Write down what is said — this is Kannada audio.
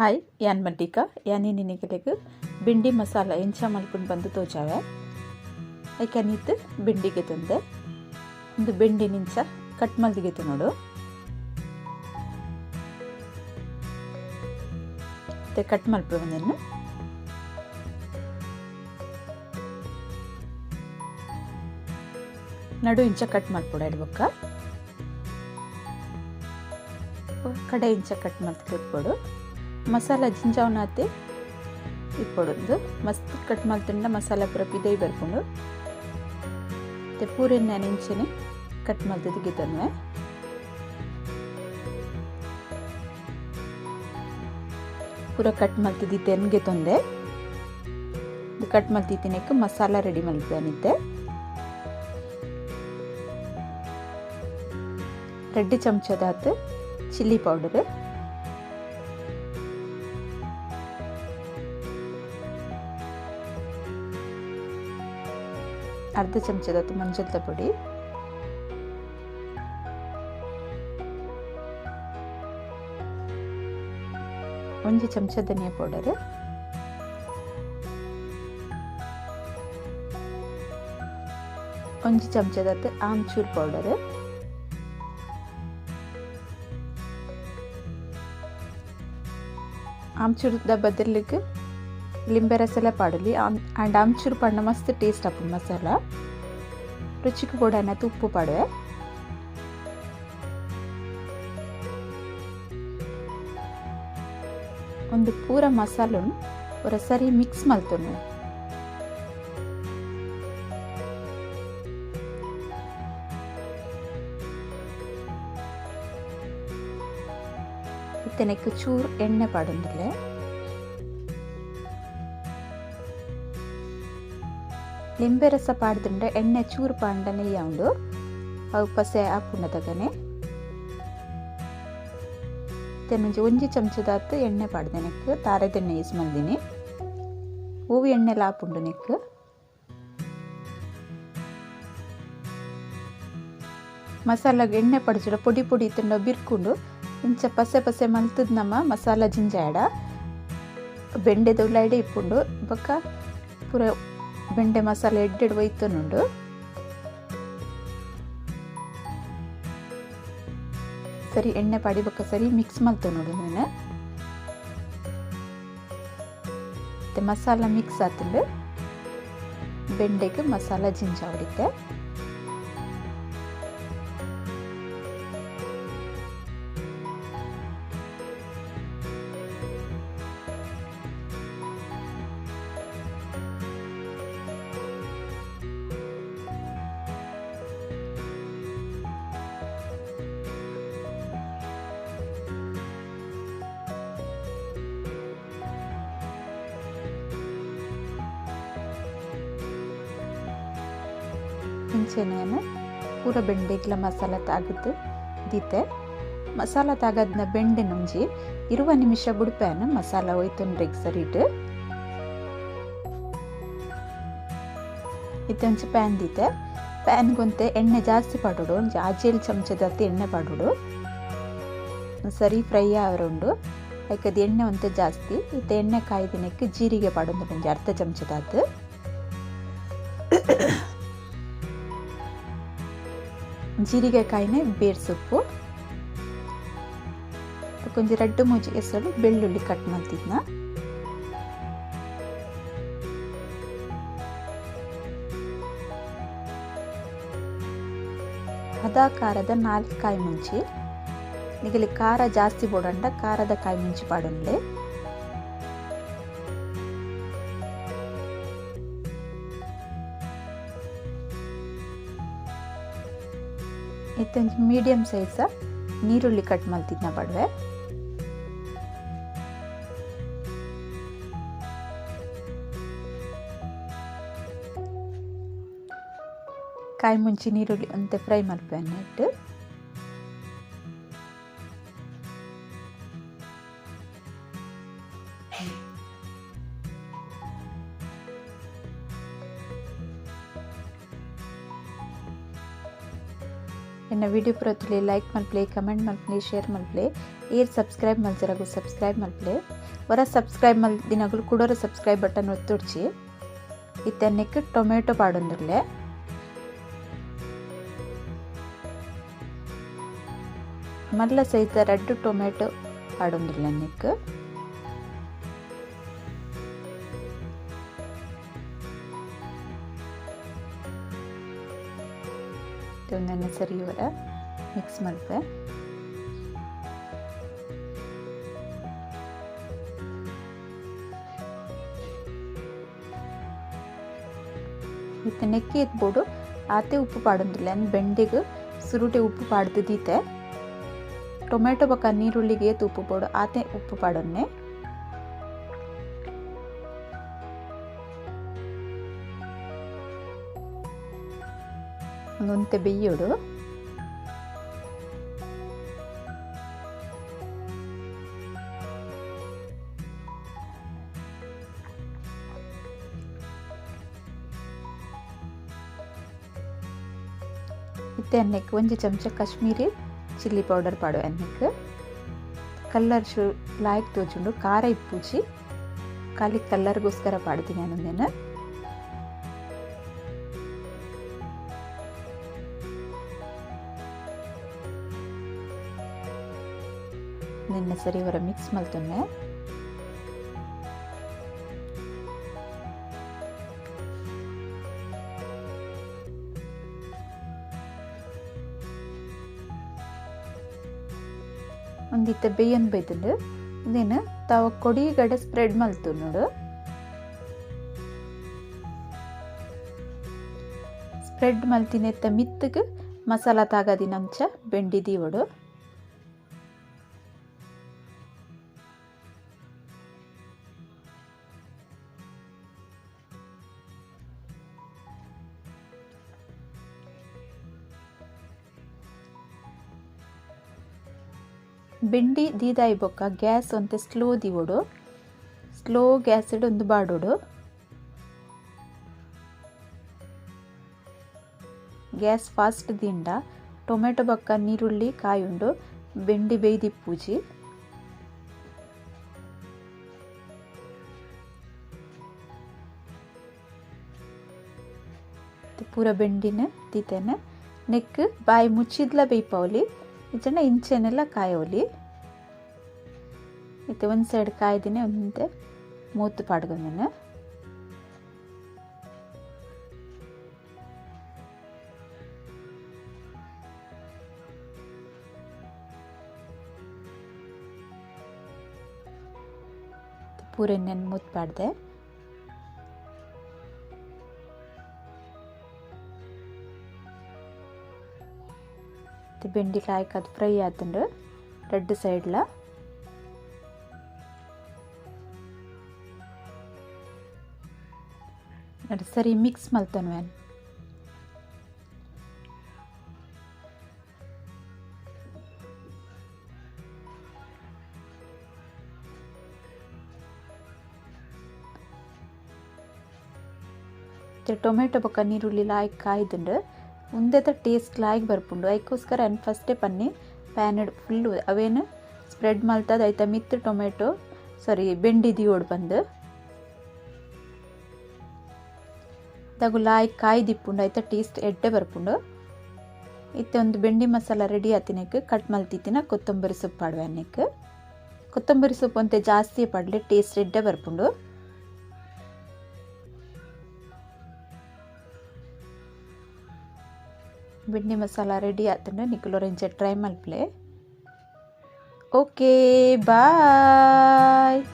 ಹಾಯ್ ಯಾನ್ ಮಲ್ಲಿಕಾ ಯಾನಿ ನಿನಗೆಲೆಗ್ ಭಿಂಡಿ ಮಸಾಲ ಎಂಚ ಮಲ್ಪುಂಡು ಬಂದು ತೋಜಾವೆ ಐಕನಿತ್ ಭಿಂಡಿಗೆ ತಂದೆ ಒಂದು ಭಿಂಡಿ ನಿಂಚ ಕಟ್ ಮಲ್ದಿಗೆ ನೋಡು ಮತ್ತೆ ಕಟ್ ಮಲ್ಪೆ ಒಂದನ್ನು ನಡು ಇಂಚ ಕಟ್ ಮಲ್ಪೊಡ ಇಡ್ಬೇಕ ಕಡೆ ಇಂಚ ಕಟ್ ಮಲ್ತ್ಕೊಡು ಮಸಾಲ ಜಿಂಜಾವನಾತೆ ಇಪ್ಪೊಡು ಮಸ್ತ್ ಕಟ್ ಮಲ್ತಂಡ ಮಸಾಲ ಪೂರ ಪಿದೈ ಬರ್ಕೊಂಡು ಮತ್ತೆ ಪೂರೆನ್ನ ನೆಂಚನೆ ಕಟ್ ಮಲ್ತದಿಗೆ ತಂವೆ ಪೂರ ಕಟ್ ಮಲ್ತದಿತ್ತೆ ಎನ್ಗೆ ತೊಂದೆ ಕಟ್ ಮಲ್ತಿತ್ತಿನಕ್ಕೆ ಮಸಾಲ ರೆಡಿ ಮಲ್ಪನಿದ್ದೆ 2 ಚಮಚದಾತು ಚಿಲ್ಲಿ ಪೌಡರ್ ಅರ್ಧ ಚಮಚದಾತು ಮಂಜುಳದ ಪುಡಿ ಒಂದು ಚಮಚ ಧನಿಯಾ ಪೌಡರ್ ಒಂದು ಚಮಚದಾತು ಆಮ್ಚೂರ್ ಪೌಡರ್ ಆಮ್ಚೂರ್ದ ಬದಲಿಗೆ ಲಿಂಬೆ ರಸಲ ಪಾಡಲಿ ಆ್ಯಂಡ್ ಆಮ್ಚೂರು ಪಣ್ಣ ಮಸ್ತ್ ಟೇಸ್ಟ್ ಆಪು ಮಸಾಲ ರುಚಿಗೆ ಕೂಡ ಉಪ್ಪು ಪಾಡುವೆ ಒಂದು ಪೂರ ಮಸಾಲ ஒரு ಸರಿ ಮಿಕ್ಸ್ ಮಲ್ತೊಣ್ಣೆ ಇತ್ತನೆಕ್ಕೆ ಚೂರು ಎಣ್ಣೆ ಪಾಡೊಂದಿಲ್ಲ ಲಿಂಬೆ ರಸ ಪಾಡ್ದುಂಡ ಎಣ್ಣೆ ಚೂರು ಪಾಂಡ ನೆಯ್ಯ ಅವು ಪಸೆ ಆಪುಂಡ ತಗನೆ ತೆನಂಜಿ ಒಂಜಿ ಚಮಚದಾತು ಎಣ್ಣೆ ಪಾಡ್ದೆ ನೆಕ್ ತಾರೆದೆಣ್ಣೆ ಯೂಸ್ ಮಲ್ದಿನಿ ಹೂವು ಎಣ್ಣೆಲ ಆಪುಂಡು ನೆಕ್ ಮಸಾಲಾಗ ಎಣ್ಣೆ ಪಡಿಸಿಡ ಪೊಡಿ ಪೊಡಿ ಇತ್ತಂಡ ಬಿರ್ಕೊಂಡು ಇಂಚ ಪಸೆ ಪಸೆ ಮಲ್ತದ ನಮ್ಮ ಮಸಾಲ ಜಿಂಜಾಡ ಬೆಂಡೆದ ಉಳ್ಳಾಡೆ ಇಪ್ಪುಂಡು ಬೊಕ್ಕ ಪೂರ ಬೆಂಡೆ ಮಸಾಲೆ ಎಡ್ಡೆಡ್ ಒಯ್ತನುಂಡು ಸರಿ ಎಣ್ಣೆ ಪಾಡಿ ಬೊಕ್ಕ ಸರಿ ಮಿಕ್ಸ್ ಮಲ್ತ ನೋಡು ನಾನು ಮತ್ತೆ ಮಸಾಲ ಮಿಕ್ಸ್ ಆತಂಡು ಬೆಂಡೆಗೆ ಮಸಾಲ ಜಿಂಜಾ ಹೊಡಿತೆ ಇಂಚೆನೇನು ಪೂರ ಬೆಂಡೆಗ್ಲ ಮಸಾಲ ತಾಗದ್ದು ದೀತೆ ಮಸಾಲ ತಾಗದ್ನ ಬೆಂಡೆ ನುಂಜಿ 20 ನಿಮಿಷ ಬುಡ್ಪೇನು ಮಸಾಲ ಒಯ್ತೊಂಡ್ರೆಗ್ ಸರಿಟ್ಟು ಇತ್ತೊಂಚು ಪ್ಯಾನ್ ದೀತೆ ಪ್ಯಾನ್ಗೊಂತೆ ಎಣ್ಣೆ ಜಾಸ್ತಿ ಪಾಡೋಡು ಒಂಜಿ 6 ಚಮಚದತ್ತು ಎಣ್ಣೆ ಪಾಡೋಡು ಸರಿ ಫ್ರೈ ಆವರುಂಡು ಯಾಕದು ಎಣ್ಣೆ ಒಂತೆ ಜಾಸ್ತಿ ಇತ್ತ ಎಣ್ಣೆ ಕಾಯ್ದಿನಕ್ಕೆ ಜೀರಿಗೆ ಪಾಡೋದು ಒಂಜಿ ಅರ್ಧ ಚಮಚದಾತು ಜೀರಿಗೆ ಕಾಯಿನೆ ಬೇರ್ ಸೊಪ್ಪು ಕೊಂಚ 2-3 ಎಸಳು ಬೆಳ್ಳುಳ್ಳಿ ಕಟ್ ಮಾಡ್ತಿದ್ನ ಅದ ಖಾರದ 4 ಕಾಯಿ ಮುಂಚಿ ನಿಗಲಿ ಖಾರ ಜಾಸ್ತಿ ಬೋಡಂಡ ಖಾರದ ಕಾಯಿ ಮುಂಚಿ ಪಾಡೊಂಡ್ಲೆ ಇತ್ತೊಂದು ಮೀಡಿಯಂ ಸೈಜ್ ನೀರುಳ್ಳಿ ಕಟ್ ಮಲ್ತಿದ್ನ ಪಡ್ವೆ ಕಾಯಿ ಮುಂಚಿ ನೀರುಳ್ಳಿ ಅಂತೆ ಫ್ರೈ ಮಲ್ಪೆ ನೆಟ್ಟು ಎನ್ನ ವಿಡಿಯೋ ಪುರತುಲೆ ಲೈಕ್ ಮಲ್ಪ್ಲೆ ಕಮೆಂಟ್ ಮಲ್ಪ್ಲೆ ಶೇರ್ ಮಲ್ಪ್ಲೆ ಏರ್ ಸಬ್ಸ್ಕ್ರೈಬ್ ಮಲ್ಜರಗು ಸಬ್ಸ್ಕ್ರೈಬ್ ಮಲ್ಪ್ಲೆ ಹೊರ ಸಬ್ಸ್ಕ್ರೈಬ್ ಮಲ್ ದಿನಗಳು ಕೂಡೋರ ಸಬ್ಸ್ಕ್ರೈಬ್ ಬಟನ್ ಒತ್ತುಡ್ಚಿ ಇತ್ತೆನ್ನಕ್ಕೆ ಟೊಮೆಟೊ ಪಾಡೊಂದುರ್ಲೆ ಮಲ್ಲ ಸಹಿತ ರೆಡ್ ಟೊಮೆಟೊ ಪಾಡೊಂದುರ್ಲೆ ಅನ್ನಕ್ಕೆ ಒಂದನ್ನು ಸರಿ ಇವರ ಮಿಕ್ಸ್ ಮಲ್ಪೆ ಇತ್ತೆ ನೆಕ್ಕಿ ಎತ್ಬೋಡು ಆತೆ ಉಪ್ಪು ಪಾಡೊಂದಿಲ್ಲ ಅಂದ್ ಬೆಂಡೆಗೆ ಸುರುಟೆ ಉಪ್ಪು ಪಾಡ್ದು ದೀತೆ ಟೊಮೆಟೊ ಬಕ್ಕ ನೀರುಳ್ಳಿಗೆ ಏತು ಉಪ್ಪು ಬೋಡು ಆತೆ ಉಪ್ಪು ಪಾಡೊನ್ನೆ ಒಂತೆ ಬೆಯ್ಯೋಡು ಇತ್ತೆ ಅನ್ನಕ್ಕೆ ಒಂಜಿ ಚಮಚ ಕಾಶ್ಮೀರಿ ಚಿಲ್ಲಿ ಪೌಡರ್ ಪಾಡು ಅನ್ನಕ್ಕೆ ಕಲ್ಲರ್ ಲಾಯ್ಕ್ ತೋಜುಂಡು ಖಾರ ಇಪ್ಪುಜಿ ಖಾಲಿ ಕಲ್ಲರ್ಗೋಸ್ಕರ ಪಾಡ್ತೀನಿ ಅನ್ನೊಂದೇನು ನಿನ್ನೆ ಸರಿ ಇವರ ಮಿಕ್ಸ್ ಮಲ್ತೊನ್ನೆ ಒಂದಿತ್ತ ಬೇಯನ್ ಬೈತಂಡು ಇದೇನು ತಾವ ಕೊಡಿ ಗಡೆ ಸ್ಪ್ರೆಡ್ ಮಲ್ತು ನೋಡು ಸ್ಪ್ರೆಡ್ ಮಲ್ತಿನೆತ್ತ ಮಿತ್ತಗೆ ಮಸಾಲ ತಾಗದಿನಂಚ ಬೆಂಡಿ ದೀವಡು ಬೆಂಡಿ ದೀದಾಯಿ ಬೊಕ್ಕ ಗ್ಯಾಸ್ ಒಂತೆ ಸ್ಲೋ ದಿವೋಡು ಸ್ಲೋ ಗ್ಯಾಸ್ ಇಡು ಒಂದು ಬಾಡೋಡು ಗ್ಯಾಸ್ ಫಾಸ್ಟ್ ದಿಂಡ ಟೊಮೆಟೊ ಬೊಕ್ಕ ನೀರುಳ್ಳಿ ಕಾಯುಂಡು ಬೆಂಡಿ ಬೇಯ್ದಿಪ್ಪುಜಿ ಪೂರ ಬೆಂಡಿನ ದೀತೇನೆ ನೆಕ್ ಬಾಯಿ ಮುಚ್ಚಿದ್ಲ ಬೇಯ್ಪವಲಿ ಇಚನ ಇಂಚೆನೆಲ್ಲ ಕಾಯೋಲಿ ಇತ್ತೆ ಒಂದು ಸೈಡ್ ಕಾಯ್ದಿನೇ ಒಂದೆ ಮೂತು ಪಾಡ್ಗೊಂದೇನೆ ಪೂರ ಇನ್ನೇನು ಮೂತು ಪಾಡ್ದೆ ಬೆಂಡಿ ಕಾಯ್ಕ ಅದು ಫ್ರೈ ಆತಂಡು ರೆಡ್ ಸೈಡ್ಲ ನೋಡಿ ಸರಿ ಮಿಕ್ಸ್ ಮಲ್ತನ್ವೇನು ಟೊಮೆಟೊ ಬೊಕ್ಕ ನೀರುಳ್ಳಿ ಲಾಯ್ಕ್ ಕಾಯ್ದುಂಡು ಉಂದೆತ ಟೇಸ್ಟ್ ಲಾಯ್ಕ್ ಬರ್ಪುಂಡು ಅದಕ್ಕೋಸ್ಕರ ಅನ್ ಫಸ್ಟೇ ಪನ್ನಿ ಪ್ಯಾನ್ ಫುಲ್ಲು ಅವೇನು ಸ್ಪ್ರೆಡ್ ಮಲ್ತದ ಐತ ಮಿತ್ತು ಟೊಮೆಟೊ ಬೆಂಡಿ ದಿಯೋಡು ಬಂದು ತಗು ಲಾಯ್ಕ್ ಕಾಯ್ದಿಪ್ಪುಂಡು ಐತ ಟೇಸ್ಟ್ ಎಡ್ಡೆ ಬರ್ಪುಂಡು ಇತ್ತೆ ಒಂದು ಬೆಂಡಿ ಮಸಾಲ ರೆಡಿ ಆತಿನಕ್ಕೆ ಕಟ್ ಮಲ್ತಿತ್ತಿನ ಕೊತ್ತಂಬರಿ ಸೊಪ್ಪು ಪಾಡುವೆ ಅನ್ನಕ್ಕೆ ಕೊತ್ತಂಬರಿ ಸೊಪ್ಪು ಅಂತೆ ಜಾಸ್ತಿ ಪಡ್ಲೆ ಟೇಸ್ಟ್ ಎಡ್ಡೆ ಬರ್ಪುಂಡು भिंडी मसाला रेडी आतंडे निकलोरेंचे ट्रೈ मल्प्ले ओके बाय।